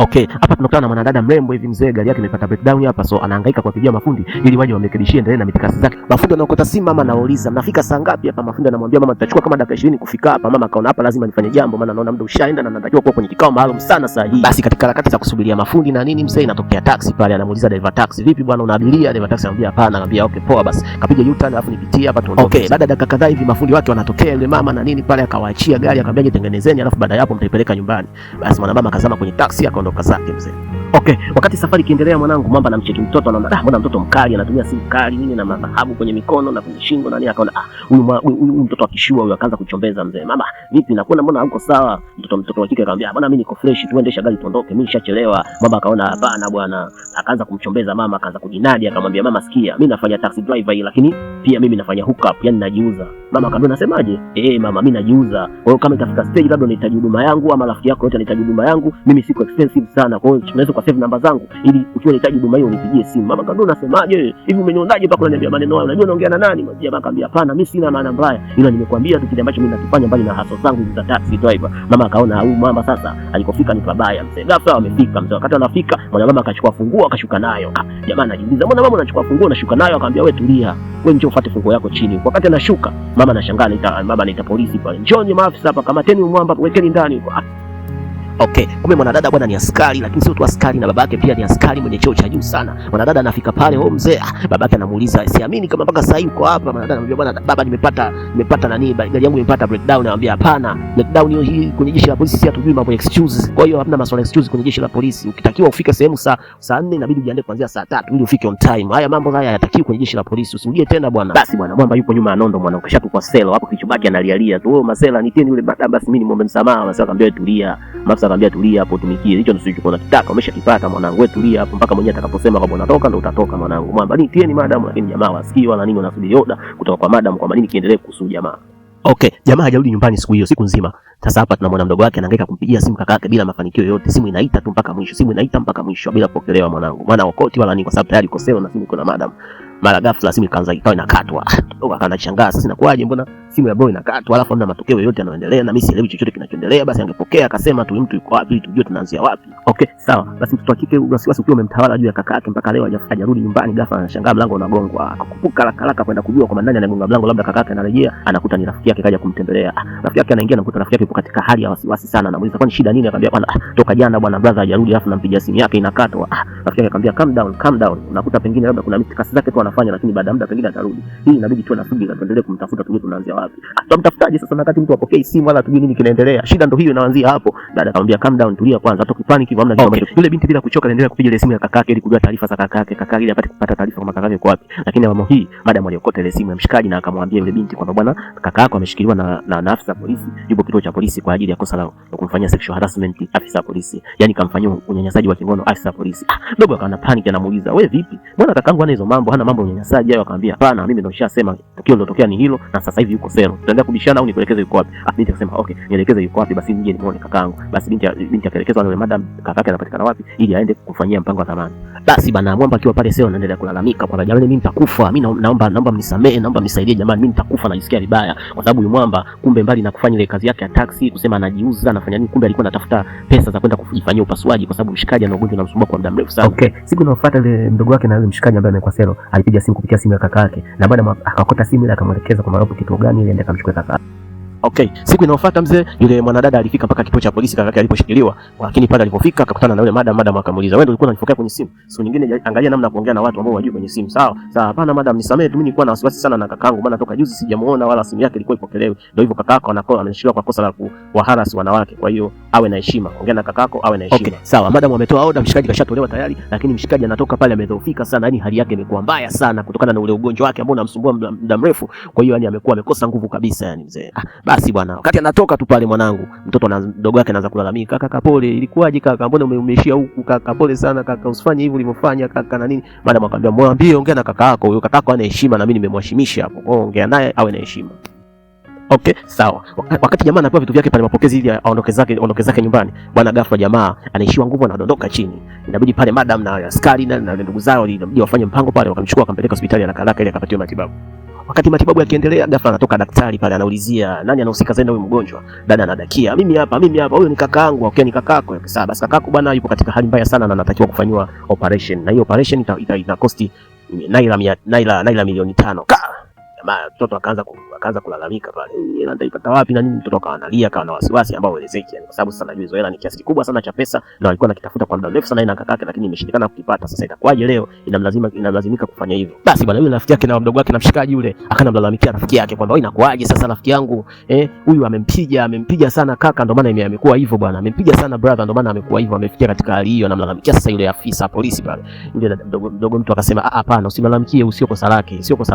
Okay, hapa tunakutana na mwanadada mrembo hivi mzee, gari yake imepata breakdown hapa, so anahangaika kuwapigia mafundi ili waje wamrekebishie, endelee na mitikasi zake. Mafundi wanaokota simu, mama anauliza mnafika saa ngapi hapa? Mafundi anamwambia mama, tutachukua kama dakika 20 kufika hapa. Mama akaona hapa lazima nifanye jambo, maana naona muda ushaenda na natakiwa kuwa kwenye kikao maalum sana saa hii. Basi katika harakati za kusubiria mafundi na nini, mzee inatokea taxi pale, anamuuliza driver taxi, vipi bwana, una abiria? Driver taxi anamwambia hapana. Anamwambia okay poa, basi kapige U-turn alafu nipitie hapa tuondoke. Okay, baada ya dakika kadhaa hivi mafundi wake wanatokea, yule mama na nini pale akawaachia gari, akamwambia jitengenezeni, alafu baada ya hapo mtaipeleka nyumbani. Basi mwanamama akazama kwenye taxi akaondoka zake mzee. Okay, wakati safari ikiendelea mwanangu, mamba anamcheki mtoto, anaona mbona mtoto mkali, anatumia simu kali nini na madhahabu kwenye mikono na kwenye shingo na nini, akaona huyu mtoto akishua huyu, akaanza kuchombeza mzee. Mama vipi, nakuona mbona huko sawa? Mtoto wa kike akamwambia bwana, mimi niko fresh tu, endesha gari tuondoke, mimi nishachelewa. Mama akaona hapana bwana, akaanza kumchombeza mama, akaanza kujinadi, akamwambia mama, sikia, mimi nafanya taxi driver hii, lakini pia mimi nafanya hookup, yani najiuza. Mama akamwambia nasemaje? Mama mimi najiuza, kwa hiyo kama itafika stage labda unahitaji huduma yangu ama rafiki yako yote anahitaji huduma yangu, mimi siko expensive sana, kwa hiyo tunaweza kwa save namba zangu ili ukiwa unahitaji huduma hiyo unipigie simu. Mama akamwambia unasemaje? Hivi umenionaje mpaka unaniambia maneno hayo? Unajua unaongea na nani? Jamaa akamwambia hapana, mimi sina maana mbaya, ila nimekwambia tu kile ambacho mimi nakifanya mbali na hustle zangu za taxi driver. Mama akaona huyu mama sasa alikofika ni pabaya mzee. Ghafla wamefika mzee, wakati anafika mama akachukua funguo akashuka nayo. Jamaa anajiuliza mbona mama unachukua funguo unashuka nayo? Akamwambia wewe tulia, wewe njoo ufuate funguo yako chini. Wakati anashuka mama anashangaa, mama anaita polisi pale, njoni maafisa hapa, kamateni mwamba, wekeni ndani. Okay, kumbe mwanadada bwana ni askari, lakini sio tu askari, na babake pia ni askari mwenye cheo cha juu sana. Mwanadada anafika pale, mzee, babake anamuuliza, siamini kama mpaka sasa hivi uko hapa. Mwanadada anamwambia bwana, baba nimepata nani, gari yangu imepata breakdown. Anamwambia hapana, breakdown hiyo hii kwenye jeshi la polisi si hatujui mambo ya excuses. Kwa hiyo hamna masuala excuse kwenye jeshi la polisi. Ukitakiwa ufike sehemu saa 4 inabidi ujiandae kuanzia saa 3 ili ufike on time. Haya mambo haya hayatakiwi kwenye jeshi la polisi, usirudie tena bwana. Basi bwana, mwamba yupo nyuma ya nondo bwana, ukishatukwa selo hapo, kilichobaki analialia tu, masela nitieni yule baba, basi mimi niombe msamaha. Masela akamwambia tulia, mafisa akamwambia tulia hapo, tumikie hicho nisichokuwa nakitaka, umeshakipata mwanangu, wewe tulia hapo mpaka mwenyewe atakaposema kwamba unatoka ndio utatoka mwanangu. Mwamba nitieni madam, lakini jamaa wasikii wala nini, wanasubiri oda kutoka kwa madam kwamba nini kiendelee kuhusu jamaa. Okay, jamaa hajarudi nyumbani siku hiyo, siku nzima. Sasa hapa tunamwona mdogo wake anahangaika kumpigia simu kaka yake bila mafanikio yoyote. Simu inaita tu mpaka mwisho, simu inaita mpaka mwisho bila kupokelewa mwanangu. Maana wakoti wala nini, kwa sababu tayari koseo na simu iko na madam. Mara ghafla simu ikaanza ikawa inakatwa. Ndogo akashangaa, sasa inakuaje, mbona simu ya bro inakatwa alafu hamna matokeo yoyote yanayoendelea na mimi sielewi chochote kinachoendelea. Basi angepokea akasema tu mtu yuko wapi ili tujue tunaanzia wapi. Okay, sawa. Basi mtoto wa kike wasiwasi ukiwa umemtawala juu ya kaka yake mpaka leo hajarudi nyumbani. Ghafla anashangaa mlango unagongwa. Akakupuka haraka kwenda kujua kwa nani anagonga mlango, labda kaka yake anarejea, anakuta ni rafiki yake kaja kumtembelea. Rafiki yake anaingia, anakuta rafiki yake yuko katika hali ya wasiwasi sana. Anamuuliza kwani shida nini? Akamwambia bwana, toka jana bwana brother hajarudi, alafu nampigia simu yake inakatwa. Rafiki yake akamwambia calm down. Unakuta pengine labda kuna mitikasi zake tu anafanya, lakini baada ya muda pengine atarudi. Hii inabidi tuwe na subira, tuendelee kumtafuta tujue tunaanzia wapi. Tutamtafutaje sasa wakati mtu apokee simu wala tujue nini kinaendelea? Shida ndio hiyo inaanzia hapo. Dada akamwambia calm down, tulia kwanza, hata ukipanic hivyo hamna kitu ambacho. Yule binti bila kuchoka anaendelea kupiga ile simu ya kakake ili kujua taarifa za kakake ili apate kupata taarifa kama kakake yuko wapi. Lakini mama hii madam aliokota ile simu ya mshikaji na akamwambia yule binti kwamba bwana, kaka yako ameshikiliwa na afisa polisi, yupo kituo cha polisi kwa ajili ya kosa la kumfanyia sexual harassment afisa polisi. Yaani kamfanyia unyanyasaji wa kingono afisa polisi. Dogo akawa na panic, anamuuliza, "Wewe vipi? Mbona kakaangu hana hizo mambo, hana mambo ya unyanyasaji hayo?" Akamwambia, "Hapana, mimi ndio nishasema tukio lilotokea ni hilo na sasa hivi yuko selo. Tutaendelea kubishana au nikuelekeze yuko wapi?" Binti akasema, "Okay, nielekeze yuko wapi basi nije nimuone kakaangu." Basi binti akaelekezwa na yule madam kakake anapatikana wapi ili aende kufanyia mpango wa thamani. Basi bana mwamba akiwa pale selo anaendelea kulalamika kwamba jamani, mimi nitakufa, mimi naomba mnisamee, naomba mnisaidie jamani, mimi nitakufa, najisikia vibaya kwa sababu yule mwamba kumbe mbali na kufanya ile kazi yake ya taxi kusema anajiuza anafanya nini, kumbe alikuwa anatafuta pesa za kwenda kujifanyia upasuaji kwa sababu mshikaji ana ugonjwa unamsumbua kwa muda mrefu sana. Okay, siku inayofuata ile mdogo wake na yule mshikaji ambaye amekuwa selo alipiga simu kupitia simu ya kakake na baada akakota simu ile akamwelekeza kwa maropo kituo gani ili aende akamchukue kaka. Okay, siku inayofuata mzee yule mwanadada alifika mpaka kituo cha polisi kaka yake aliposhikiliwa, lakini pale alipofika akakutana na yule madam akamuuliza, "Wewe ndio ulikuwa unanifokea kwenye simu? Siku nyingine angalia namna kuongea na watu ambao wajui kwenye simu." Sawa, hapana madam, nisamee tu, mimi nilikuwa na wasiwasi sana na kakaangu, maana toka juzi sijamuona wala simu yake ilikuwa ipokelewi. Ndio hivyo kakaako ameshikiliwa kwa kosa la kuwaharasi wanawake. Kwa hiyo awe na heshima. Ongea na kakako awe na heshima. Okay, sawa. Madam ametoa order, mshikaji kashatolewa tayari, lakini mshikaji anatoka pale amedhoofika sana, yani hali yake imekuwa mbaya sana kutokana na ule ugonjwa wake ambao unamsumbua muda mrefu. Kwa hiyo yani amekuwa amekosa nguvu kabisa yani mzee. Basi bwana, wakati anatoka tu pale mwanangu, mtoto na mdogo wake anaanza kulalamika, "Kaka pole, ilikuwaje kaka? Mbona umeishia huku kaka? Pole sana kaka, usifanye hivyo ulivyofanya kaka na nini." Madam akamwambia, "Mwambie ongea na kaka yako. Huyo kaka yako ana heshima na mimi nimemheshimisha hapo. Kwa hiyo ongea naye awe na heshima." Okay, sawa. Wakati jamaa anapewa vitu vyake pale mapokezi ili aondoke zake nyumbani, bwana ghafla jamaa anaishiwa nguvu na anadondoka chini. Inabidi pale madam na askari na ndugu zao inabidi wafanye mpango pale, wakamchukua wakampeleka hospitali haraka ili akapatiwe matibabu. Wakati matibabu yakiendelea, ghafla anatoka daktari pale, anaulizia nani anahusika zaidi na huyu mgonjwa. Dada anadakia, mimi hapa, huyo ni kakaangu. Okay, ni kakako. Sawa basi, kakako bwana yupo katika hali mbaya sana na anatakiwa kufanywa operation, na hiyo operation ita cost naira milioni 5. Jamaa mtoto akaanza kulalamika pale, hela nitaipata wapi na nini? Mtoto akawa analia, akawa na wasiwasi ambao uelezeki, yani kwa sababu sasa najua hizo hela ni kiasi kikubwa sana cha pesa na alikuwa anakitafuta kwa muda mrefu sana na kakake, lakini imeshindikana kukipata. Sasa itakuwaje leo? Inamlazimika kufanya hivyo. Basi bwana, yule rafiki yake na mdogo wake na mshikaji yule akanamlalamikia rafiki yake kwamba wewe, inakuwaje sasa rafiki yangu, huyu amempiga sana kaka, ndio maana amekuwa hivyo bwana, amempiga sana brother, ndio maana amekuwa hivyo, amefikia katika hali hiyo. Anamlalamikia sasa yule afisa polisi pale. Yule mdogo mtu akasema, hapana, usimlalamikie, usio kosa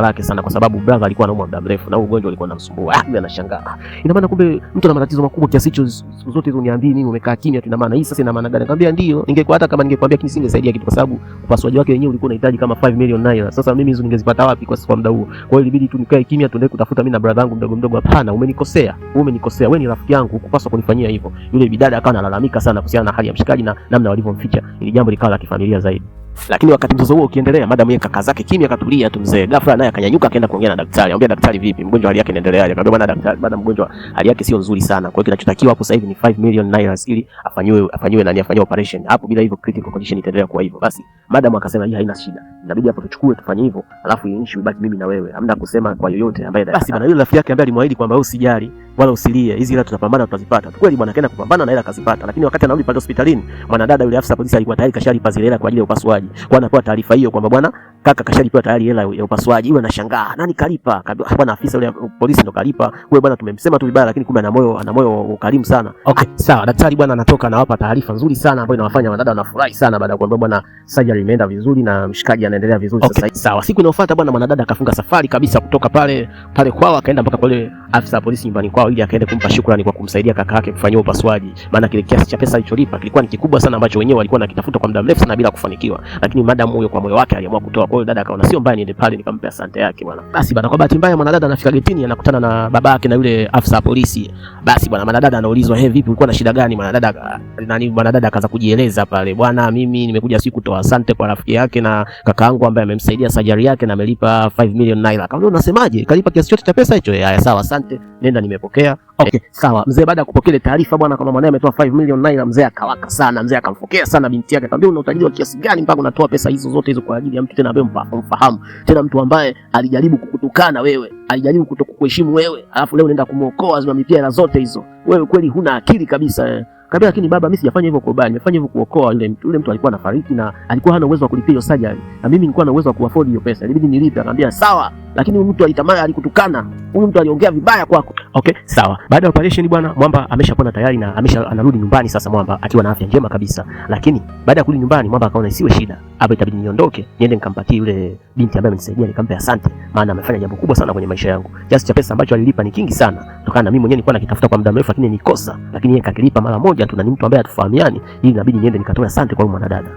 lake sana, kwa sababu brother alikuwa anaumwa muda mrefu na ugonjwa ulikuwa unamsumbua. Yule anashangaa, ina maana kumbe mtu ana matatizo makubwa kiasi hicho, zote hizo niambii mimi umekaa kimya tu, ina maana hii sasa ina maana gani? Nikamwambia ndio, ningekuwa hata kama ningekwambia kisingesaidia kitu, kwa sababu upasuaji wake wenyewe ulikuwa unahitaji kama 5 million naira. Sasa mimi hizo ningezipata wapi kwa muda huo? Kwa hiyo ilibidi tu nikae kimya, tuendelee kutafuta mimi na brother yangu mdogo. Hapana, umenikosea, wewe ni rafiki yangu, hukupaswa kunifanyia hivyo. Yule bidada akawa analalamika sana kuhusiana na hali ya mshikaji na namna walivyomficha. Ili jambo likawa la kifamilia zaidi. Lakini wakati mzozo huo ukiendelea, madam yeye kaka zake kimya katulia tu mzee. Ghafla naye akanyanyuka akaenda kuongea na daktari. Anambia daktari, vipi? Mgonjwa hali yake inaendeleaje? Akamwambia bwana daktari, bwana mgonjwa hali yake sio nzuri sana. Kwa hiyo kinachotakiwa hapo sasa hivi ni 5 million naira ili afanywe operation. Hapo bila hivyo critical condition itaendelea kuwa hivyo. Basi madam akasema hii haina shida. Inabidi hapo tuchukue tufanye hivyo. Alafu issue ibaki mimi na wewe. Hamna kusema kwa yoyote ambaye. Basi bwana yule rafiki yake ambaye alimwahidi kwamba usijali wala usilie, hizi hela tutapambana tutazipata. Kweli bwana akaenda kupambana na hela akazipata. Lakini wakati anarudi pale hospitalini, mwanadada yule afisa polisi alikuwa tayari kashalipa zile hela kwa ajili ya upasuaji. Kwa anapewa taarifa hiyo kwamba bwana kaka kashalipa tayari hela ya upasuaji. Yule anashangaa, nani kalipa? Bwana afisa yule polisi ndo kalipa. Wewe bwana tumemsema tu vibaya, lakini kumbe ana moyo ukarimu sana. Okay, sawa. Daktari bwana anatoka anawapa taarifa nzuri sana ambayo inawafanya wadada wanafurahi sana baada ya kuambia bwana surgery imeenda vizuri na mshikaji anaendelea vizuri. Okay, sasa sawa. Siku inayofuata bwana mwanadada akafunga safari kabisa kutoka pale kwao akaenda mpaka pale afisa polisi nyumbani kwao ili akaende kumpa shukrani kwa kumsaidia kaka yake kufanyia upasuaji. Maana kile kiasi cha pesa alicholipa kilikuwa ni kikubwa sana ambacho wenyewe walikuwa nakitafuta kwa muda mrefu sana bila kufanikiwa. Lakini madam huyo kwa moyo wake aliamua kutoa. Kwa hiyo dada akaona sio mbaya niende pale nikampe asante yake bwana. Basi bwana, kwa bahati mbaya mwanadada anafika getini anakutana na babake na yule afisa polisi. Basi bwana mwanadada anaulizwa, vipi ulikuwa na shida gani? Mwanadada akaanza kujieleza pale, bwana mimi nimekuja siku kutoa asante kwa rafiki yake na kakaangu ambaye amemsaidia surgery yake na amelipa 5 million naira. Akamwambia unasemaje? Kalipa kiasi chote cha pesa hicho? Haya sawa, asante. Nenda nimepokea. Okay, sawa. Mzee baada ya kupokea taarifa bwana kama mwanae ametoa 5 million naira, mzee akawaka sana. Mzee akamfokea sana binti yake. Akamwambia una utajiri wa kiasi gani mpaka unatoa pesa hizo zote hizo kwa ajili ya mtu tena ambaye mfahamu. Tena mtu ambaye alijaribu kukutukana wewe, alijaribu kutokuheshimu wewe. Alafu leo unaenda kumuokoa zinamlipia hela zote hizo. Wewe kweli huna akili kabisa. Kabla lakini baba mimi sijafanya hivyo kwa ubaya, nimefanya hivyo kuokoa yule mtu alikuwa anafariki na alikuwa hana uwezo wa kulipia hiyo surgery. Na mimi nilikuwa na uwezo wa kuafford hiyo pesa. Ilibidi nilipe. Akamwambia sawa, lakini huyu mtu alitamani alikutukana. Huyu mtu aliongea vibaya kwako. Okay, sawa. Baada ya operation bwana Mwamba ameshapona tayari na anarudi nyumbani sasa Mwamba akiwa na afya njema kabisa. Lakini baada ya kurudi nyumbani Mwamba akaona isiwe shida. Hapa itabidi niondoke, niende nikampatie yule binti ambaye amenisaidia nikampe asante. Maana amefanya jambo kubwa sana kwenye maisha yangu. Kiasi cha pesa ambacho alilipa ni kingi sana. Kutokana na mimi mwenyewe nilikuwa nakitafuta kwa muda mrefu lakini nikosa. Lakini yeye kakilipa mara moja tu na ni mtu ambaye atufahamiani. Ili inabidi niende nikatoe asante kwa mwanadada.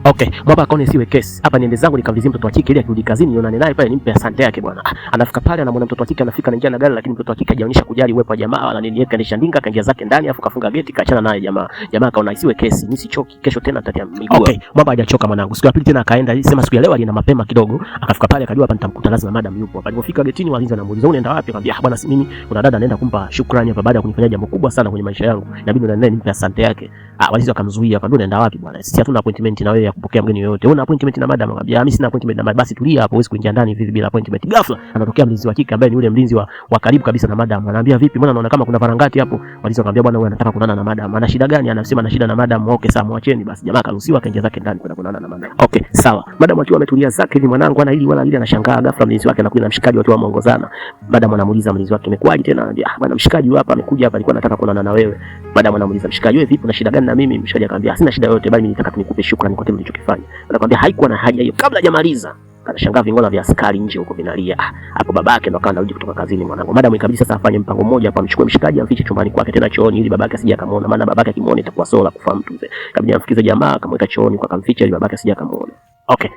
Okay, Mwamba akaona isiwe kesi. Hapa niende zangu nikamvizie mtoto wa kike ili akirudi kazini nionane naye pale nimpe asante yake bwana. Anafika pale anamwona mtoto wa kike anafika anaingia na gari, lakini mtoto wa kike hajaonyesha kujali uwepo wa jamaa wala nini, yeye kaendesha ndinga kaingia zake ndani afu kafunga geti kaachana naye jamaa. Jamaa akaona isiwe kesi, mimi sichoki, kesho tena nitatia miguu. Okay, Mwamba hajachoka mwanangu. Siku ya pili tena akaenda, sema siku ya leo alienda mapema kidogo, akafika pale akajua hapa nitamkuta lazima madam yupo. Hapa alipofika getini walinzi wanamuuliza unaenda wapi? Akamwambia bwana mimi kuna dada anaenda kumpa shukrani hapa baada ya kunifanyia jambo kubwa sana kwenye maisha yangu. Inabidi naye nimpe asante yake. Walinzi wakamzuia, akamwambia unaenda wapi bwana? Sisi hatuna appointment na wewe ya kupokea mgeni yoyote. Una appointment na madam? Akamwambia mimi sina appointment na madam. Basi tulia hapo, huwezi kuingia ndani hivi bila appointment. Ghafla anatokea mlinzi wa kike ambaye ni yule mlinzi wa karibu kabisa na madam. Anaambia vipi, mbona naona kama kuna varangati hapo? Walinzi wakamwambia bwana huyu anataka kuonana na madam. Ana shida gani? Anasema ana shida na madam. Okay sawa, mwacheni basi. Jamaa akaruhusiwa akaingia zake ndani kwenda kuonana na madam. Okay sawa. Madam akiwa ametulia zake hivi mwanangu ana hili wala ile anashangaa. Ghafla mlinzi wake anakuja na mshikaji watu wameongozana. Madam anamuuliza mlinzi wake imekwaje tena? Anambia bwana mshikaji huyu hapa amekuja hapa alikuwa anataka kuonana na wewe. Madam anamuuliza mshikaji wewe vipi, una shida gani na mimi? Mshikaji akamwambia sina shida yoyote bali mimi nitaka nikupe shukrani kwa kile ulichokifanya. Anakuambia haikuwa na haja hiyo. Kabla hajamaliza anashangaa vingola vya askari nje huko vinalia. Hapo babake ndo akawa anarudi kutoka kazini mwanangu. Madam ikabidi sasa afanye mpango mmoja hapa, amchukue mshikaji amfiche chumbani kwake tena chooni ili babake asije akamuona, maana babake akimuona itakuwa sola kufa mtu mzee. Kabidi amfikize jamaa akamweka chooni kwa akamficha ili babake asije akamuona. Okay,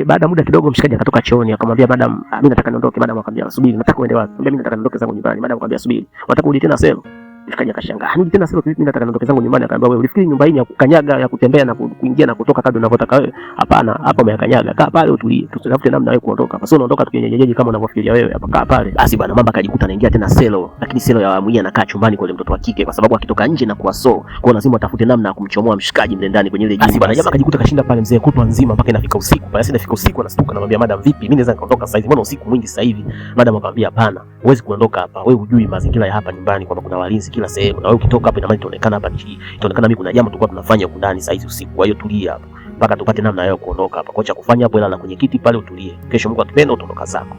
baada muda kidogo mshikaji akatoka chooni akamwambia madam mimi nataka niondoke. Madam akamwambia subiri, nataka uende wapi? Mimi nataka niondoke zangu nyumbani. Madam akamwambia subiri, unataka urudi tena selo? Mshikaji akashangaa, "Nini tena Selo, mimi nataka niondoke zangu nyumbani." Akaambia, "Wewe ulifikiri nyumba hii ya kukanyaga, ya kutembea na kuingia na kutoka kadri unavyotaka wewe? Hapana, hapa umekanyaga. Kaa pale utulie. Tutafute namna wewe kuondoka. Basi unaondoka tukienyejeje kama unavyofikiria wewe. Hapa kaa pale." Basi bwana Mwamba akajikuta anaingia tena Selo, lakini Selo ya mwenyewe anakaa chumbani kwa ile mtoto wa kike kwa sababu akitoka nje na kuwa so. Kwa lazima atafute namna ya kumchomoa mshikaji mle ndani kwenye ile jumba. Basi bwana jamaa akajikuta kashinda pale mzee kutwa nzima mpaka inafika usiku. Basi inafika usiku anastuka anamwambia madam, "Vipi? Mimi naweza nikaondoka sasa hivi. Mbona usiku mwingi sasa hivi?" Madam akamwambia, "Hapana, huwezi kuondoka hapa. Wewe hujui mazingira ya hapa nyumbani kwamba kuna walinzi kila sehemu. Na wewe ukitoka hapa ina maana itaonekana hapa itaonekana mimi kuna jambo tulikuwa tunafanya huko ndani sasa hivi usiku. Kwa hiyo tulia hapa mpaka tupate namna ya kuondoka hapa. Kocha kufanya hapo, lala kwenye kiti pale utulie. Kesho Mungu akipenda utaondoka zako."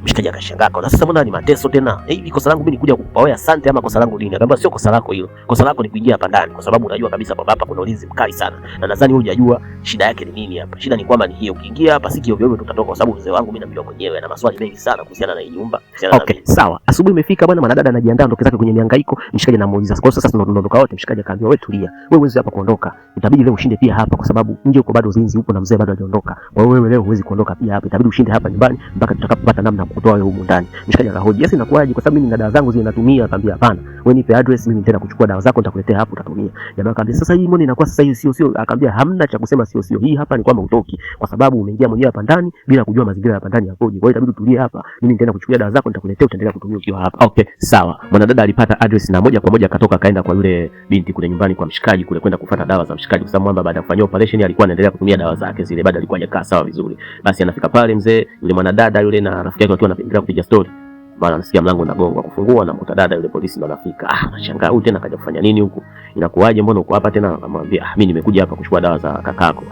Mshikaji akashangaa. Na sasa mbona ni mateso tena? Hivi kosa langu mimi nikuja kukupa wewe asante ama kosa langu nini? Akamwambia, "Sio kosa lako hilo. Kosa lako ni kuingia hapa ndani kwa sababu unajua kabisa kwamba hapa kuna ulinzi mkali sana. Na nadhani wewe hujajua shida yake ni nini hapa. Shida ni kwamba ni hiyo, ukiingia hapa si kiovyo tutatoka kwa sababu mzee wangu mimi namjua mwenyewe na maswali mengi sana kuhusiana na hii nyumba." Okay, sawa. Asubuhi imefika bwana, mwanadada anajiandaa ndoke zake kwenye mihangaiko. Mshikaji anamuuliza, "Kwa sasa tunaondoka wote?" Mshikaji akaambia, "Wewe tulia. Wewe huwezi hapa kuondoka. Itabidi leo ushinde pia hapa kwa sababu nje uko bado ulinzi upo na mzee bado hajaondoka. Kwa hiyo wewe leo huwezi kuondoka pia hapa. Itabidi ushinde hapa nyumbani mpaka tutakapopata namna ya kukutoa wewe huko ndani." Mshikaji akahoji, "Yes, inakuwaje? Kwa sababu mimi nina dawa zangu zile natumia." Akamwambia, "Hapana. Wewe nipe address, mimi nitaenda kuchukua dawa zako nitakuletea hapo utatumia." Jamaa akamwambia, "Sasa hii mbona inakuwa sasa hivi sio?" Akamwambia, "Hamna cha kusema sio. Hii hapa ni kwamba utoki kwa sababu umeingia mwenyewe hapa ndani bila kujua mazingira hapa ndani yakoje. Kwa hiyo itabidi utulie hapa. Mimi nitaenda kuchukua dawa zako nitakuletea utaendelea kutumia ukiwa hapa." Okay, sawa. Mwanadada alipata address na moja kwa moja akatoka akaenda kwa yule binti kule nyumbani kwa mshikaji kule kwenda kufuata dawa za mshikaji kwa sababu Mwamba baada ya kufanya operation alikuwa anaendelea kutumia dawa zake zile, bado alikuwa hajakaa sawa vizuri. Basi anafika pale mzee yule mwanadada yule na rafiki yake wakiwa wanaendelea kupiga story. Bwana anasikia mlango unagongwa, kufungua na mkuta dada yule polisi ndo anafika. Anashangaa, "Huyu tena kaja kufanya nini huku? Inakuaje, mbona uko hapa tena?" Akamwambia, "Mimi nimekuja hapa kuchukua dawa za kakako."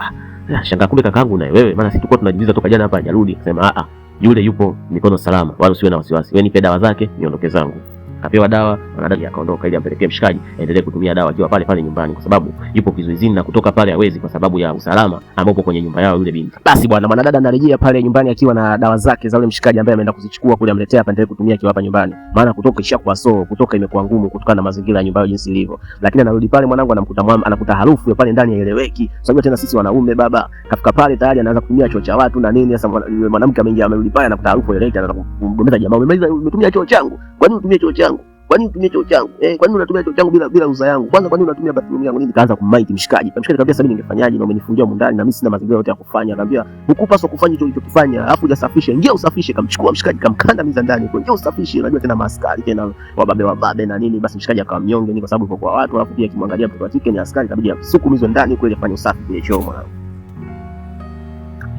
Anashangaa, "Kumbe kakaangu naye wewe? Maana sisi tulikuwa tunajiuliza toka jana hapa hajarudi." Akasema, "Yule yupo mikono salama, wala usiwe na wasiwasi. Wewe nipe dawa zake niondoke zangu." Akapewa dawa, mwanadada akaondoka ili ampelekee mshikaji aendelee kutumia dawa akiwa pale pale nyumbani kwa sababu yupo kizuizini na kutoka pale hawezi kwa sababu ya usalama ambapo kwenye nyumba yao yule binti. Basi bwana mwanadada anarejea pale nyumbani akiwa na dawa zake za yule mshikaji ambaye ameenda kuzichukua kule amletea hapa endelee kutumia akiwa hapa nyumbani. Maana kutoka ishakuwa kutoka imekuwa ngumu kutokana na mazingira ya nyumba yao jinsi ilivyo. Lakini anarudi pale mwanangu anamkuta anakuta harufu pale ndani haieleweki. Sababu tena sisi wanaume baba kafika pale tayari anaanza kutumia choo cha watu na nini. Sasa yule mwanamke ameingia amerudi pale anakuta harufu haieleweki, anataka kumgomeza jamaa, "Umetumia choo changu. Kwa nini utumie choo changu? Kwa nini utumie choo changu? Kwa nini unatumia choo changu bila ruhusa yangu? Kwanza kwa nini unatumia bathroom yangu?" Nini kaanza kummaiti mshikaji. Mshikaji akamwambia, "Sasa mimi ningefanyaje na umenifungia huko ndani na mimi sina mazingira yote ya kufanya." Akamwambia, "Hukupaswa kufanya hicho ulichokifanya, alafu hujasafisha. Ingia usafishe." Kamchukua mshikaji kamkandamiza ndani. "Ingia usafishe." Unajua tena maaskari tena wababe na nini. Basi mshikaji akawa mnyonge ni kwa sababu yuko kwa watu, alafu pia kimwangalia mtoto wa kike ni askari, itabidi asukumizwe ndani kule afanye usafi kule choo mwanangu.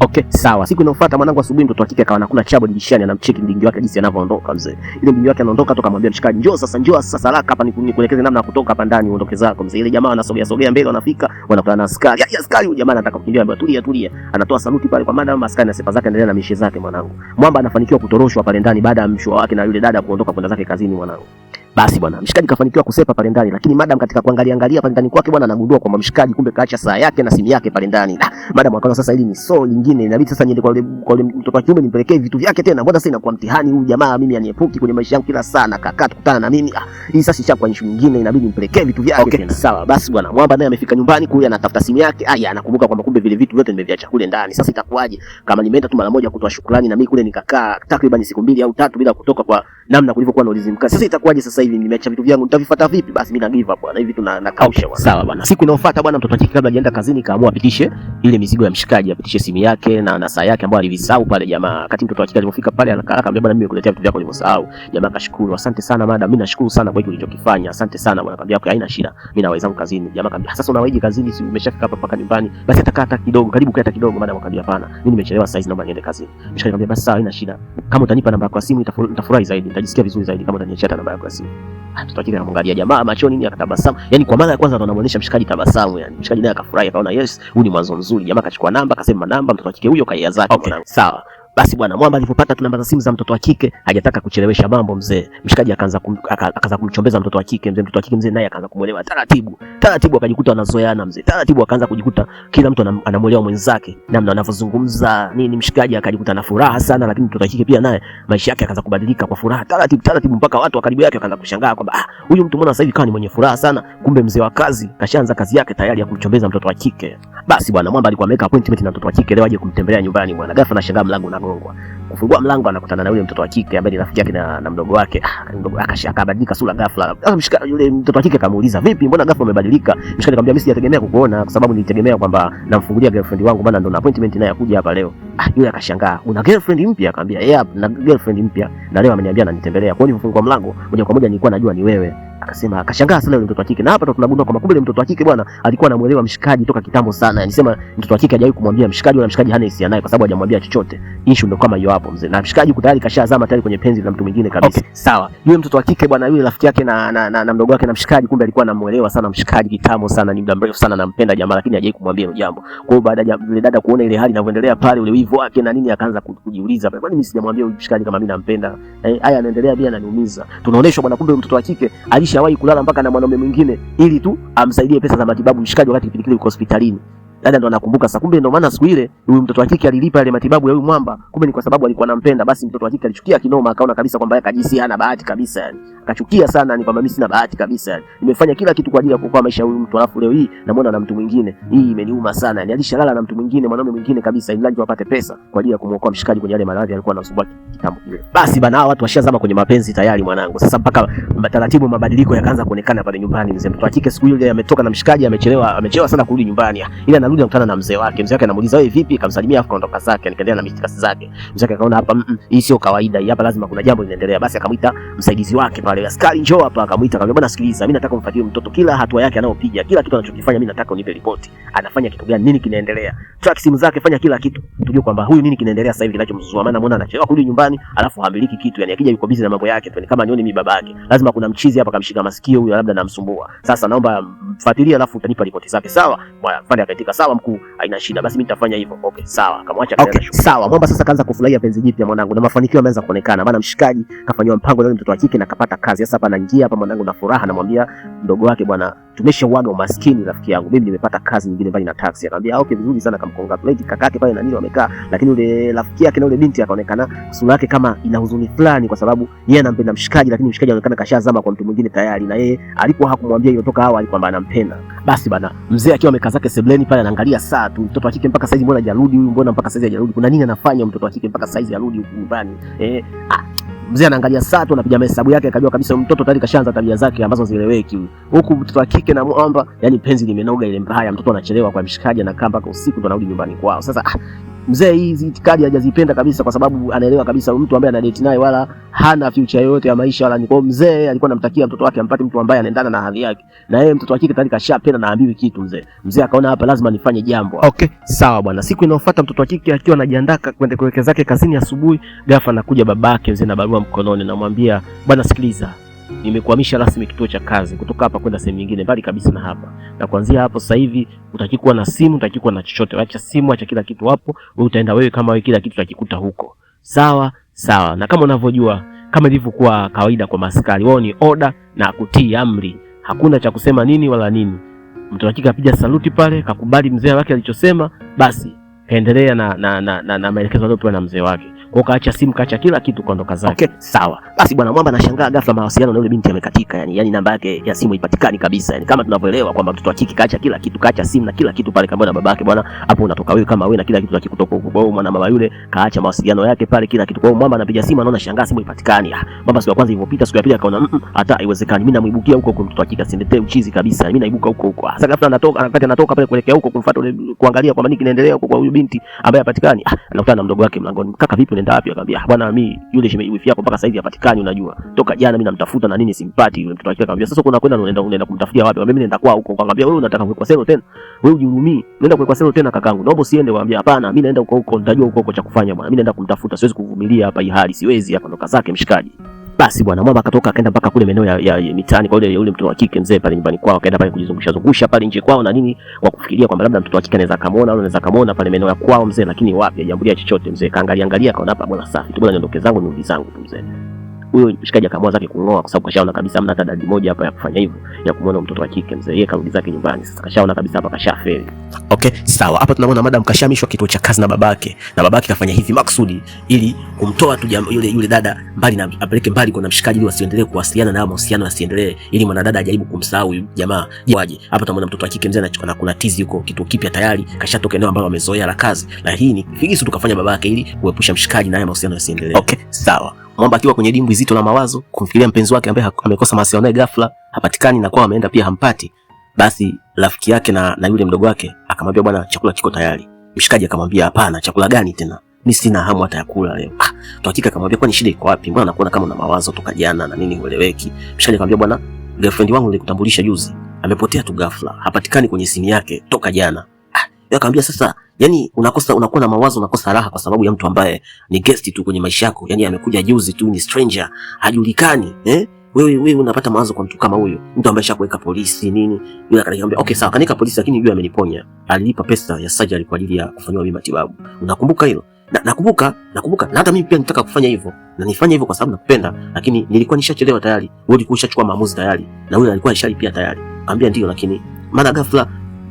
Okay, sawa. Siku inayofuata mwanangu asubuhi mtoto wa kike akawa anakula chabo dirishani anamcheki mdingi wake jinsi anavyoondoka mzee. Ile mdingi wake anaondoka toka amwambia mshikaji, njoo sasa haraka hapa nikuelekeze namna ya kutoka hapa ndani uondoke zako mzee." Ile jamaa anasogea mbele wanafika wanakutana na askari. Askari huyu jamaa anataka kukimbia anamwambia, "Tulia." Anatoa saluti pale kwa madam askari na sifa zake endelea na mishe zake mwanangu. Mwamba anafanikiwa kutoroshwa pale ndani baada ya mshua wake na yule dada kuondoka kwenda zake kazini mwanangu. Basi bwana mshikaji kafanikiwa kusepa pale ndani, lakini madam katika kuangalia pale ndani kwake bwana anagundua kwamba mshikaji kumbe kaacha saa yake na simu yake pale ndani. Madam akaona sasa hili ni lingine, inabidi sasa niende kwa yule mtoto wa kiume nimpelekee vitu vyake tena. Mbona sasa inakuwa mtihani huyu jamaa, mimi aniepuki kwenye maisha yangu kila saa na kaka tukutana na mimi. Hii sasa ishakuwa issue nyingine, inabidi nimpelekee vitu vyake. Okay, sawa. Basi bwana Mwamba naye amefika nyumbani kule anatafuta simu yake. Anakumbuka kwamba kumbe vile vitu vyote nimeviacha kule ndani. Sasa itakuwaje kama nimeenda tu mara moja kutoa shukrani na mimi kule nikakaa takriban siku 2 au 3 bila kutoka kwa namna kulivyokuwa na ulinzi mkali. Sasa itakuwaje sasa hivi nimeacha vitu vyangu nitavifuata vipi? Basi mimi na give up bwana, hivi na kausha bwana. Sawa bwana. Siku inayofuata bwana mtoto wake kabla hajaenda kazini kaamua apitishe ile mizigo ya mshikaji, apitishe simu yake na saa yake ambayo alivisahau pale jamaa. Wakati mtoto wake alipofika pale akamwambia, "Bwana mimi nimekuletea vitu vyako ulivyosahau." Jamaa akashukuru, "Asante sana madam, mimi nashukuru sana kwa hiki ulichokifanya. Asante sana bwana." Akamwambia, "Okay, haina shida. Mimi na wenzangu kazini." Jamaa akamwambia, "Sasa unawaje kazini? Si umeshafika hapa mpaka nyumbani? Basi hata kidogo, karibu kae hata kidogo." Madam akamwambia, "Hapana. Mimi nimechelewa sasa hivi naomba niende kazini." Mshikaji akamwambia, "Basi sawa, haina shida. Kama utanipa namba yako ya simu nitafurahi zaidi. Nitajisikia vizuri zaidi kama utaniachia namba yako ya simu." Mtoto wake akamwangalia jamaa machoni nini akatabasamu. Yaani kwa mara ya kwanza anamuonyesha mshikaji tabasamu yani. Mshikaji naye akafurahi akaona yes, huu ni mwanzo mzuri. Jamaa akachukua namba, akasema namba, mtoto wake huyo kaia zake. Okay, sawa. Basi bwana Mwamba alipopata tu namba za simu za mtoto wa kike, hajataka kuchelewesha mambo mzee. Mshikaji akaanza kumchombeza mtoto wa kike mzee. Mtoto wa kike mzee naye akaanza kumuelewa taratibu. Taratibu akajikuta wanazoeana mzee. Taratibu akaanza kujikuta kila mtu anamuelewa mwenzake. Namna wanavyozungumza nini, mshikaji akajikuta na furaha sana, lakini mtoto wa kike pia naye maisha yake akaanza kubadilika kwa furaha taratibu mpaka watu wa karibu yake wakaanza kushangaa kwamba huyu mtu mbona sasa hivi kawa ni mwenye furaha sana, kumbe mzee wa kazi kashaanza kazi yake tayari ya kumchombeza mtoto wa kike. Basi bwana Mwamba alikuwa ameweka appointment na mtoto wa kike leo aje kumtembelea nyumbani bwana. Ghafla anashangaa mlango unagongwa. inagongwa. Kufungua mlango anakutana na yule mtoto wa kike ambaye ni rafiki yake na mdogo wake. Mdogo wake akabadilika sura ghafla. Mshikaji yule mtoto wa kike akamuuliza, "Vipi? Mbona ghafla umebadilika?" Mshikaji akamwambia, "Mimi sijategemea kukuona kwa sababu nilitegemea kwamba namfungulia girlfriend wangu bwana, ndo na appointment naye kuja hapa leo." Yule akashangaa, "Una girlfriend mpya?" Akamwambia, "Yeah, na girlfriend mpya na leo ameniambia ananitembelea." Kwa hiyo nilifungua mlango moja kwa moja nilikuwa najua ni wewe. Akasema akashangaa sana yule mtoto wa kike. Na hapa ndo tunagundua kwamba kumbe yule mtoto wa kike bwana alikuwa anamuelewa mshikaji toka kitambo sana. Yani sema mtoto wa kike hajawahi kumwambia mshikaji, wala mshikaji hana hisia naye kwa sababu hajamwambia chochote. Issue ndo kama hiyo hapo mzee. Na mshikaji tayari kashazama tayari kwenye penzi la mtu mwingine kabisa. Okay, sawa. Yule mtoto wa kike bwana, yule rafiki yake na mdogo wake na mshikaji, kumbe alikuwa anamuelewa sana mshikaji kitambo sana, ni muda mrefu sana anampenda jamaa, lakini hajawahi kumwambia hilo jambo. Kwa hiyo baada ya yule dada kuona ile hali inavyoendelea pale, ule wivu wake na nini, akaanza kujiuliza, "Kwani mimi sijamwambia huyu mshikaji kama mimi nampenda? Haya anaendelea pia ananiumiza." Tunaonyeshwa bwana, kumbe mtoto wa kike alishawahi kulala mpaka na mwanaume mwingine ili tu amsaidie pesa za matibabu mshikaji wakati kipindi kile yuko hospitalini. Dada ndo anakumbuka sasa, kumbe ndo maana siku ile huyu mtoto wa kike alilipa ile matibabu ya huyu mwamba, kumbe ni kwa sababu alikuwa anampenda. Basi mtoto wa kike alichukia kinoma, akaona kabisa kwamba yeye kajisi hana bahati kabisa yani. Akachukia sana ni kwamba mimi sina bahati kabisa yani. Nimefanya kila kitu kwa ajili ya kuokoa maisha ya huyu mtu, alafu leo hii namuona na mtu mwingine. Hii imeniuma sana yani. Alishalala na mtu mwingine, mwanaume mwingine kabisa, ili lazima apate pesa kwa ajili ya kumuokoa mshikaji kwenye yale maradhi alikuwa anasumbua kitambo kile. Basi bana, watu washazama kwenye mapenzi tayari mwanangu. Sasa mpaka taratibu mabadiliko yakaanza kuonekana pale nyumbani. Mzee mtoto wa kike siku ile ametoka na mshikaji, amechelewa sana kurudi nyumbani. Ila anarudi kukutana na mzee wake. Mzee wake anamuuliza, "Wewe vipi?" Kamsalimia afu kaondoka zake, nikaendelea na mitikasi zake. Mzee wake akaona hapa hii sio kawaida, hii hapa lazima kuna jambo linaendelea. Basi akamuita msaidizi wake pale, "Askari njoo hapa." Akamuita akamwambia, "Bwana sikiliza, mimi nataka umfuatilie mtoto kila hatua yake anayopiga, kila kitu anachokifanya, mimi nataka unipe ripoti. Anafanya kitu gani, nini kinaendelea? Track simu zake, fanya kila kitu. Tujue kwamba huyu nini kinaendelea sasa hivi kinachomzuzua, maana namuona anachelewa kurudi nyumbani, alafu hamiliki kitu. Yani akija yuko busy na mambo yake tu, kama nione mimi babake. Lazima kuna mchizi hapa kamshika masikio huyu, labda namsumbua. Sasa naomba mfuatilie alafu utanipa ripoti zake." "Sawa." Bwana afande akaitika, "Sawa mkuu, haina shida. Basi mimi nitafanya hivyo." "Okay, sawa." Akamwacha kaenda shule. Sawa, mwamba sasa kaanza kufurahia penzi jipya mwanangu, na mafanikio yameanza kuonekana. Maana mshikaji kafanywa mpango na mtoto wa kike na kapata kazi. Sasa hapa anaingia hapa mwanangu na furaha, namwambia mdogo wake, "Bwana tumeshauaga umaskini rafiki yangu, mimi nimepata kazi nyingine mbali na taxi." Akamwambia, "Okay, vizuri sana." Kamcongratulate kakake pale na nini wamekaa, lakini yule rafiki yake na yule binti akaonekana sura yake kama ina huzuni fulani, kwa sababu yeye anampenda mshikaji, lakini mshikaji anaonekana kashazama kwa mtu mwingine tayari, na yeye alipo hakumwambia hiyo toka awali kwamba anampenda. Basi bana, mzee akiwa amekaa zake sebleni pale anaangalia saa tu, mtoto wa kike mpaka saizi mbona hajarudi huyu, mbona mpaka saizi hajarudi, kuna nini anafanya mtoto wa kike mpaka saizi harudi huku nyumbani? Mzee anaangalia saa tu, anapiga mahesabu yake, akajua kabisa mtoto tayari kashaanza tabia zake ambazo zieleweki. Huku mtoto wa kike na mwamba, yani penzi limenoga ile mbaya, mtoto anachelewa kwa mshikaji, anakaa mpaka usiku ndo anarudi nyumbani kwao. Sasa mzee hizi itikadi hajazipenda kabisa, kwa sababu anaelewa kabisa mtu ambaye ana date naye wala hana future yoyote ya maisha wala niko. Mzee alikuwa anamtakia mtoto wake ampate mtu ambaye anaendana na hali yake, na yeye mtoto wa kike tayari kashapenda na ambiwi kitu. Mzee akaona hapa lazima nifanye jambo. Okay, sawa bwana. Siku inayofuata mtoto wa kike akiwa anajiandaa kwenda kuelekea zake kazini asubuhi, ghafla anakuja babake mzee na barua mkononi, namwambia, "Bwana sikiliza, nimekuhamisha rasmi kituo cha kazi kutoka hapa kwenda sehemu nyingine mbali kabisa na hapa, na kuanzia hapo sasa hivi utakikuwa na simu, utakikuwa na chochote, acha simu, acha kila kitu hapo, wewe utaenda wewe kama wewe, kila kitu utakikuta huko." "Sawa sawa." Na kama unavyojua, kama ilivyokuwa kawaida kwa maskari, wao ni order na kutii amri, hakuna cha kusema nini wala nini. Mtu hakika apiga saluti pale, kakubali mzee wake alichosema, basi kaendelea na maelekezo aliyopewa na mzee wake. Kwa kaacha simu, kaacha kila kitu, kaondoka zake. Okay, sawa. Basi bwana mwamba anashangaa ghafla mawasiliano na yule binti yamekatika, yani namba yake ya simu haipatikani kabisa. Yani kama tunavyoelewa kwamba mtoto wa kike kaacha kila kitu, kaacha simu na kila kitu pale, kama na babake, "Bwana hapo unatoka wewe kama wewe na kila kitu takikutoka huko." Kwa hiyo mwana mama yule kaacha mawasiliano yake pale, kila kitu. Kwa hiyo mwamba anapiga simu, anaona shangaa simu haipatikani. Mwamba siku ya kwanza ilipopita, siku ya pili akaona hata haiwezekani, mimi namuibukia huko kwa mtoto wa kike, sindetee uchizi kabisa, mimi naibuka huko. Sasa ghafla anatoka pale kuelekea huko kumfuata yule, kuangalia kwamba nini kinaendelea huko kwa huyu binti ambaye hapatikani. Anakutana na mdogo wake mlangoni, "Kaka vipi, unaenda wapi?" Akamwambia, "Bwana mimi yule wifi yako mpaka sasa hivi hapatikani, unajua. Toka jana mimi namtafuta na nini simpati." Yule mtoto wake akamwambia, "Sasa uko unaenda kumtafutia wapi?" Mimi nenda kwao huko. Akamwambia, "Wewe unataka kuwekwa selo tena? Wewe ujihurumii. Unaenda kuwekwa selo tena kakangu. Naomba usiende." Akamwambia, "Hapana, mimi naenda huko, nitajua huko cha kufanya bwana. Mimi naenda kumtafuta, siwezi kuvumilia hapa hii hali, siwezi hapa." Ndo zake mshikaji. Basi bwana mwamba akatoka akaenda mpaka kule maeneo ya mitaani kwa yule mtoto wa kike mzee pale nyumbani kwao, akaenda pale kujizungusha pale nje kwao na nini, kwa kufikiria kwamba labda mtoto wa kike anaweza kamaona au anaweza kamaona pale maeneo ya kwao mzee, lakini wapi, hajambulia chochote mzee. Kaangalia akaona hapa bwana safi tu, bwana niondoke zangu nirudi zangu tu mzee. Huyo mshikaji akaamua zake kungoa, kwa sababu kashaona kabisa hamna hata dalili moja hapa ya kufanya hivyo ya kumuona mtoto wa kike mzee. Yeye karudi zake nyumbani, sasa kashaona kabisa hapa kashafeli. Okay, sawa. Hapa tunamwona madam kashamishwa kituo cha kazi na babake. Na babake kafanya hivi maksudi ili kumtoa tu yule dada mbali na apeleke mbali kwa mshikaji ili wasiendelee kuwasiliana na mahusiano yasiendelee, ili mwanadada ajaribu kumsahau jamaa. Waje. Hapa tunamwona mtoto wa kike mzee anachukua kuna tizi huko kituo kipya tayari, kashatoka eneo ambalo amezoea la kazi. Na hii ni figisu tukafanya babake ili kuepusha mshikaji na mahusiano yasiendelee. Okay, sawa. Mwamba akiwa kwenye dimbwi zito la mawazo kumfikiria mpenzi wake ambaye amekosa mawasiliano naye ghafla, hapatikani na kwa ameenda pia hampati. Basi rafiki yake na yule mdogo wake akamwambia bwana, chakula kiko tayari. Mshikaji akamwambia hapana, chakula gani tena? Mimi sina hamu hata ya kula leo. Mtu hakika akamwambia kwani shida iko wapi? Mbona nakuona kama una mawazo toka jana na nini ueleweki? Mshikaji akamwambia bwana, girlfriend wangu nilikutambulisha juzi amepotea tu ghafla, hapatikani kwenye simu yake toka jana. Yeye akamwambia sasa, yani unakuwa na mawazo, unakosa raha kwa sababu ya mtu ambaye ni guest tu kwenye maisha yako, yani amekuja juzi tu, ni stranger, hajulikani, Wewe unapata mawazo kwa mtu kama huyo, mtu ambaye shakuweka polisi nini. Yule akaniambia okay sawa, kanika polisi lakini yule ameniponya. Alilipa pesa ya surgery kwa ajili ya kufanywa mimi matibabu. Unakumbuka hilo? Nakumbuka. Na hata mimi pia nitaka kufanya hivyo. Na nifanye hivyo kwa sababu nakupenda, lakini nilikuwa nishachelewa tayari. Wewe ulikuwa ushachukua maamuzi tayari. Na yule alikuwa alishalipia tayari. Akamwambia ndio, lakini mara ghafla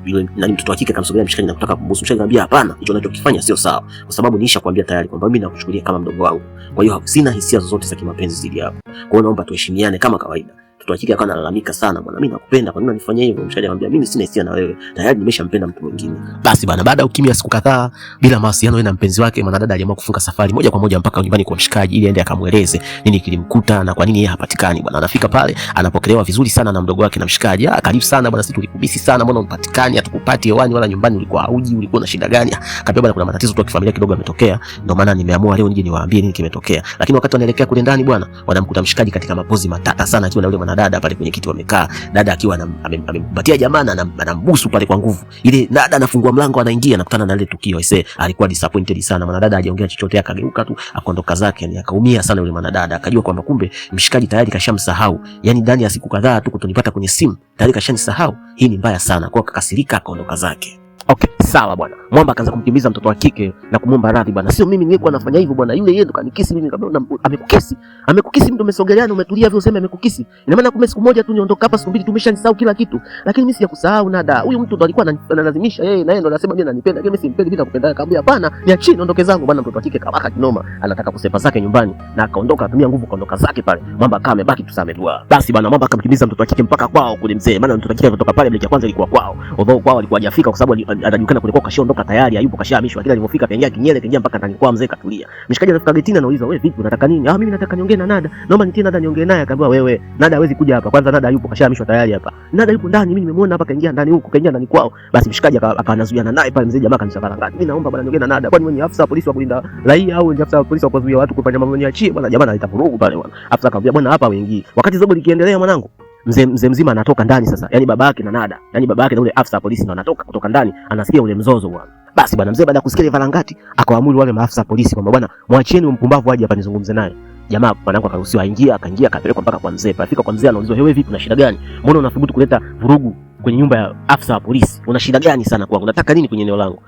yule mtoto wa kike akamsogelea mshikaji na kutaka kumbusu. Mshikaji akamwambia hapana, hicho unachokifanya sio sawa, kwa sababu nilishakwambia tayari kwamba mimi nakuchukulia kama mdogo wangu. Kwa hiyo sina hisia zozote za kimapenzi dhidi yako. Kwa hiyo naomba tuheshimiane kama kawaida. Mtoto wa kike akawa analalamika sana, bwana mimi nakupenda, kwa nini unanifanyia hivyo? Mshikaji akamwambia mimi sina hisia na wewe, tayari nimeshampenda mtu mwingine. Basi bwana, baada ya ukimya siku kadhaa bila mawasiliano na mpenzi wake, mwanadada aliamua kufunga safari moja kwa moja mpaka nyumbani kwa mshikaji ili aende akamueleze nini kilimkuta na kwa nini yeye hapatikani. Bwana anafika pale, anapokelewa vizuri sana na mdogo wake na mshikaji. Karibu sana bwana, sisi tulikubisi sana, mbona unapatikani? Hatukupati hewani wala nyumbani, ulikuwa hauji, ulikuwa na shida gani? Akaambia bwana, kuna matatizo tu ya kifamilia kidogo yametokea, ndio maana nimeamua leo nije niwaambie nini kimetokea. Lakini wakati wanaelekea kule ndani bwana, wanamkuta mshikaji katika mapozi matata sana akiwa na yule mwanadada pale kwenye kiti wamekaa. Dada akiwa amemkumbatia jamaa na anambusu pale kwa nguvu. Ile dada anafungua mlango anaingia, anakutana na ile tukio. Aisee, alikuwa disappointed sana. Mwanadada hajaongea chochote, akageuka tu akaondoka zake. Yani akaumia sana yule mwanadada, akajua kwamba kumbe mshikaji tayari kashamsahau. Yani ndani ya siku kadhaa tu kutonipata kwenye simu tayari kashanisahau. Hii ni mbaya sana. Kwa akakasirika akaondoka zake. Okay, sawa bwana. Mwamba akaanza kumkimbiza mtoto wa kike na kumwomba radhi bwana. Sio mimi nilikuwa nafanya hivyo bwana. Yule yeye ndo kanikisi mimi, nikamwambia amekukisi. Amekukisi mtu umesogeleana umetulia vile useme amekukisi. Ina maana kumbe siku moja tu niondoka hapa, siku mbili tumeshanisahau kila kitu. Lakini mimi sijakusahau nada. Huyu mtu ndo alikuwa analazimisha yeye na yeye ndo anasema mimi ananipenda. Lakini mimi simpendi bila kupenda. Akamwambia hapana, niachie niondoke zangu bwana. Mtoto wa kike kawaka kinoma. Anataka kusepa zake nyumbani na akaondoka, atumia nguvu kaondoka zake pale. Mwamba kama amebaki tusamedua. Basi bwana, Mwamba akamkimbiza mtoto wa kike mpaka kwao kule mzee. Maana mtoto wa kike kutoka pale ya kwanza ilikuwa kwao. Although kwao alikuwa hajafika kwa sababu anajulikana kulikuwa kashaondoka tayari, hayupo kashahamishwa. Kila alipofika kaingia kinyele, kaingia mpaka ndani kwa mzee katulia. Mshikaji anafika getini anauliza, "Wewe vipi, unataka nini?" "Mimi nataka niongee na Nada. Naomba nitie Nada niongee naye." Akaambiwa, "Wewe, Nada hawezi kuja hapa. Kwanza Nada hayupo kashahamishwa tayari hapa. Nada yupo ndani, mimi nimemuona hapa kaingia ndani huko, kaingia ndani kwao." Basi mshikaji akanazuiana naye pale mzee, jamaa kanishakala ngati. "Mimi naomba bwana niongee na Nada. Kwani wewe ni afisa polisi wa kulinda raia au ni afisa polisi wa kuzuia watu kufanya mambo niachie bwana." Jamaa analeta vurugu pale bwana. Afisa akamwambia, "Bwana hapa wengi." Wakati zogo likiendelea mwanangu, mzee mzima anatoka ndani sasa. Yaani baba yake na Nada, yaani baba yake na ule afisa polisi ndo anatoka kutoka ndani, anasikia ule mzozo bwana. Basi bwana mzee baada ya kusikia ile varangati akawaamuru wale maafisa polisi kwamba bwana mwachieni mpumbavu aje hapa nizungumze naye. Jamaa bwanangu akaruhusiwa akaingia akapelekwa mpaka kwa mzee. Pafika kwa mzee anaulizwa, "Wewe vipi, una shida gani? Mbona unathubutu kuleta vurugu kwenye nyumba ya afisa wa polisi? Una shida gani sana kwangu? Unataka nini kwenye eneo langu?"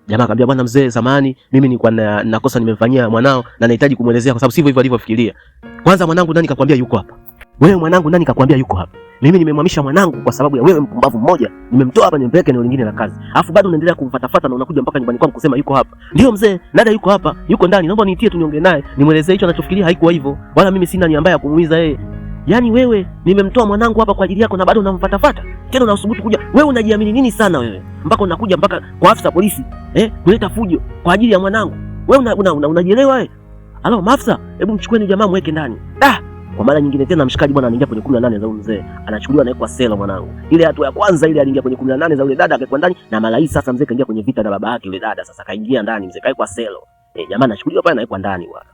Jamaa akamwambia, "Bwana mzee, zamani mimi nilikuwa na kosa nimemfanyia mwanao na nahitaji kumuelezea kwa sababu sivyo hivyo alivyofikiria. Kwanza mwanangu nani kakwambia yuko hapa? Wewe mwanangu nani kakwambia yuko hapa? Mimi nimemhamisha mwanangu kwa sababu ya wewe mpumbavu mmoja. Nimemtoa hapa nimpeleke eneo lingine la kazi. Alafu bado unaendelea kumfuatafuata na unakuja mpaka nyumbani kwangu kusema yuko hapa." "Ndio mzee, Nada yuko hapa, yuko ndani. Naomba niitie tu niongee naye, nimuelezee hicho anachofikiria haikuwa hivyo. Wala mimi sina nia mbaya ya kumuumiza yeye." "Yaani wewe nimemtoa mwanangu hapa kwa ajili yako na bado unamfuatafuata? Tena unasubutu kuja. Wewe unajiamini nini sana wewe? Mpaka unakuja mpaka kwa afisa polisi, kuleta fujo kwa ajili ya mwanangu. Wewe unajielewa wewe? Halo maafisa, hebu mchukueni jamaa mweke ndani." Kwa mara nyingine tena mshikaji bwana anaingia kwenye 18 za mzee. Anachukuliwa na sela mwanangu. Ile hatua ya kwanza ile aliingia kwenye 18 za yule dada akaekwa ndani na mara hii sasa mzee kaingia kwenye vita na baba yake yule dada, sasa kaingia ndani mzee kaekwa sela. Jamaa anachukuliwa pale anaekwa ndani bwana.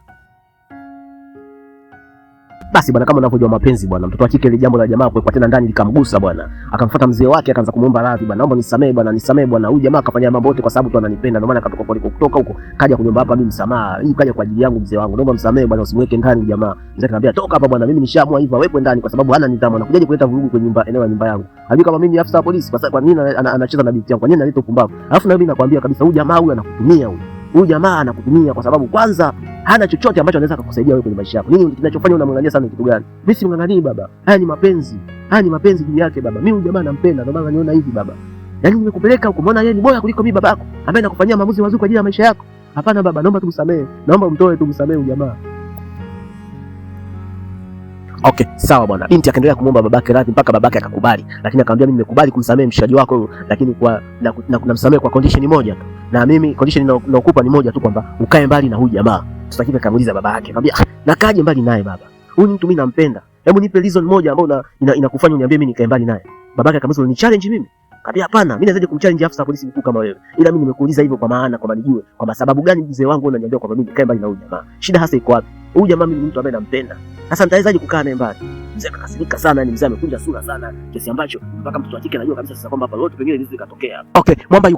Basi bwana, kama unavyojua mapenzi bwana, mtoto wa kike ile jambo la jamaa kuwekwa tena ndani likamgusa bwana. Akamfuata mzee wake akaanza kumuomba radhi bwana, "Naomba nisamee bwana, nisamee bwana. Huyu jamaa akafanya mambo yote kwa sababu tu ananipenda. Ndio maana akatoka kutoka huko kaja kuniomba hapa mimi msamaha. Hii kaja kwa ajili yangu mzee wangu. Naomba msamee bwana, usimweke ndani jamaa." Mzee akamwambia, "Toka hapa bwana, mimi nishaamua hivyo awekwe ndani kwa sababu hana nidhamu. Anakujaje kuleta vurugu kwenye eneo la nyumba yangu? Hadi kama mimi ni afisa polisi kwa nini anacheza na binti yangu? Kwa nini analeta upumbavu?" Alafu na mimi nakwambia kabisa huyu jamaa huyu anakutumia huyu. Huyu jamaa anakutumia kwa sababu kwanza hana chochote ambacho anaweza kukusaidia wewe kwenye maisha yako. Nini kinachofanya unamngangania sana kitu gani? Mimi simnganganii baba. Haya ni mapenzi. Haya ni mapenzi juu yake baba. Mimi huyu jamaa nampenda, ndio maana niona hivi baba. Yaani nimekupeleka huko, umeona yeye ni bora kuliko mimi babako ambaye nakufanyia maamuzi mazuri kwa ajili ya maisha yako. Hapana baba, naomba tumsamehe. Naomba mtoe tumsamehe jamaa. Okay, sawa bwana. Binti akaendelea kumwomba babake radhi mpaka babake akakubali. Lakini akamwambia mimi nimekubali kumsamehe mshikaji wako huyo, lakini kwa namsamehe kwa condition moja tu. Na mimi condition ninaokupa ni moja tu, kwamba ukae mbali na huyu jamaa. Tutakika kamuuliza baba yake. Akamwambia, "Nakaje mbali naye baba? Huyu mtu mimi nampenda. Hebu nipe reason moja ambayo inakufanya uniambie mimi nikae mbali naye." Babake akamwambia, "Ni challenge mimi?" Akamwambia, "Hapana, mimi nawezaje kumchallenge afisa polisi mkuu kama wewe? Ila mimi nimekuuliza hivyo kwa maana kwamba nijue kwa sababu gani mzee wangu unaniambia kwamba mimi nikae mbali na huyu jamaa. Shida hasa iko wapi? Huyu jamaa mimi ni mtu ambaye nampenda. Sasa nitawezaje kukaa naye mbali?" Mzee akakasirika sana, ni mzee amekunja sura sana kiasi ambacho mpaka mtoto wa kike anajua kabisa sasa kwamba hapa lote pengine lizi likatokea. Okay, Mwamba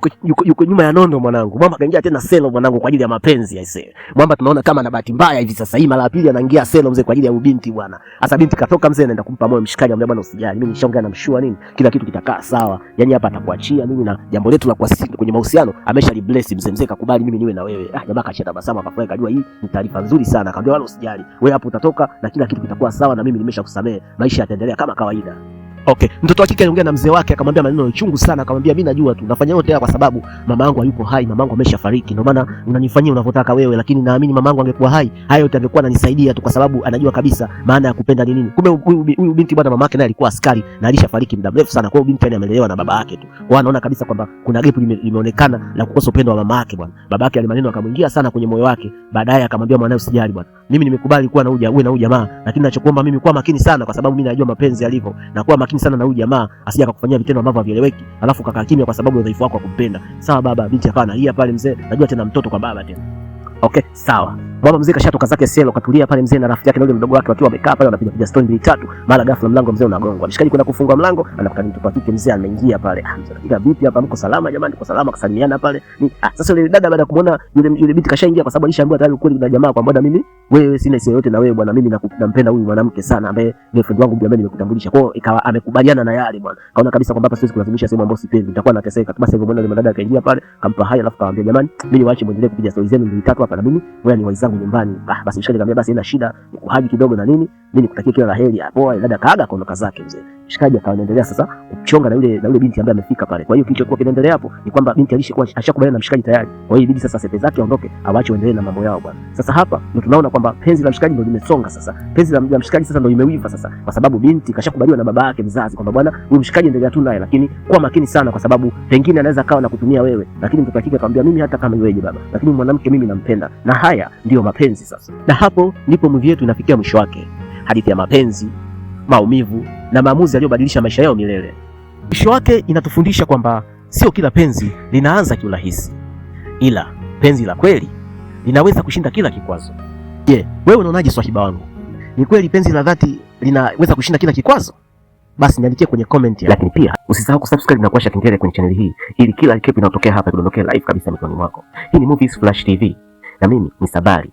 yuko nyuma ya nondo mwanangu. Mwamba kaingia tena selo mwanangu kwa ajili ya mapenzi aisee. Mwamba tunaona kama ana bahati mbaya hivi sasa hii mara ya pili anaingia selo mzee kwa ajili ya ubinti bwana. Sasa binti katoka mzee anaenda kumpa moyo mshikaji, ambaye bwana usijali, mimi nishaongea na mshua nini, kila kitu kitakaa sawa. Yaani hapa atakuachia mimi na jambo letu la kwa sisi kwenye mahusiano amesha libless mzee. Mzee kakubali mimi niwe na wewe. Jamaa kachia tabasamu akafurahi, kajua hii ni taarifa nzuri sana. Akamwambia wala usijali. Wewe hapo utatoka na kila kitu kitakuwa sawa na mimi nimeshakusamehe. Maisha yataendelea kama kawaida. Okay, mtoto wa kike aliongea na mzee wake akamwambia maneno ya uchungu sana, akamwambia mimi najua tu nafanya yote haya kwa sababu mama yangu hayupo hai, mama yangu ameshafariki. Ndio maana unanifanyia unavyotaka wewe, lakini naamini mama yangu angekuwa hai, hayo yote angekuwa ananisaidia tu kwa sababu anajua kabisa maana ya kupenda ni nini. Kumbe huyu binti bwana, mama yake naye alikuwa askari na alishafariki muda mrefu sana. Kwa hiyo binti amelelewa na baba yake tu. Kwa hiyo anaona kabisa kwamba kuna gap limeonekana la kukosa upendo wa mama yake bwana. Baba yake alimaneno akamwingia sana kwenye moyo wake. Baadaye akamwambia mwanae, usijali bwana. Mimi nimekubali kuwa na huyu jamaa, lakini ninachokuomba mimi kuwa makini sana kwa sababu mimi najua mapenzi yalivyo. Na kuwa makini sana na huyu jamaa asije akakufanyia vitendo ambavyo havieleweki, alafu kakaa kimya kwa sababu ya udhaifu wako wa kumpenda. Sawa baba. Binti akawa analia pale, mzee najua tena mtoto kwa baba tena. Okay, sawa. Baba mzee kashatoka zake selo, katulia pale mzee na rafiki yake na yule mdogo wake wakiwa wamekaa pale wanapiga story mbili tatu. Mara ghafla mlango mzee unagongwa. Mshikaji kwenda kufungua mlango, anakuta mtoto wa kike mzee ameingia pale. Mzee anapiga vipi hapa, mko salama jamani? Mko salama, kasalimiana pale. Sasa yule dada baada ya kumuona yule binti kashaingia, kwa sababu alishaambiwa tayari ukweli na jamaa kwamba mimi wewe sina hisia yote na wewe bwana, mimi nampenda huyu mwanamke sana ambaye ni friend wangu ambaye nimekutambulisha. Kwa hiyo ikawa amekubaliana na yale bwana. Kaona kabisa kwamba hapa siwezi kulazimisha sehemu ambayo sipendi, nitakuwa nateseka. Basi hivyo mwana yule dada akaingia pale, kampa hai, alafu kaambia jamani, mimi niwaache muendelee kupiga stories zenu mbili tatu hapa na mimi wewe ni waizi zangu nyumbani. Basi mshikaji akamwambia basi ina shida, nikuhaji kidogo na nini, mimi nikutakia kila laheri. Poa. Dada kaaga akaondoka zake mzee. Mshikaji akawa anaendelea sasa kuchonga na yule binti ambaye amefika pale. Kwa hiyo kilichokuwa kinaendelea hapo ni kwamba binti ashakubaliana na mshikaji tayari. Kwa hiyo ibidi sasa sepe zake aondoke, awaache waendelee na mambo yao bwana. Sasa hapa ndio tunaona kwamba penzi la mshikaji ndio limesonga sasa. Penzi la mshikaji sasa ndio imewiva sasa, kwa sababu binti kashakubaliwa na baba yake mzazi kwamba bwana, huyu mshikaji endelea tu naye, lakini kuwa makini sana kwa sababu pengine anaweza kawa na kutumia wewe. Lakini mtoto akike akamwambia mimi hata kama iweje baba, lakini mwanamke mimi nampenda. Na haya ndio mapenzi sasa. Na hapo ndipo movie yetu inafikia mwisho wake. Hadithi ya mapenzi, maumivu na maamuzi yaliyobadilisha maisha yao milele. Mwisho wake inatufundisha kwamba sio kila penzi linaanza kiurahisi, ila penzi la kweli linaweza kushinda kila kikwazo. Wewe unaonaje swahiba wangu? Ni kweli penzi la dhati linaweza kushinda kila kikwazo? Basi niandikie kwenye comment. Lakini pia usisahau kusubscribe na kuwasha kengele kwenye channel hii ili kila clip inayotokea hapa idondokee live kabisa mikononi mwako. Hii ni Movies Flash TV na mimi ni Sabari.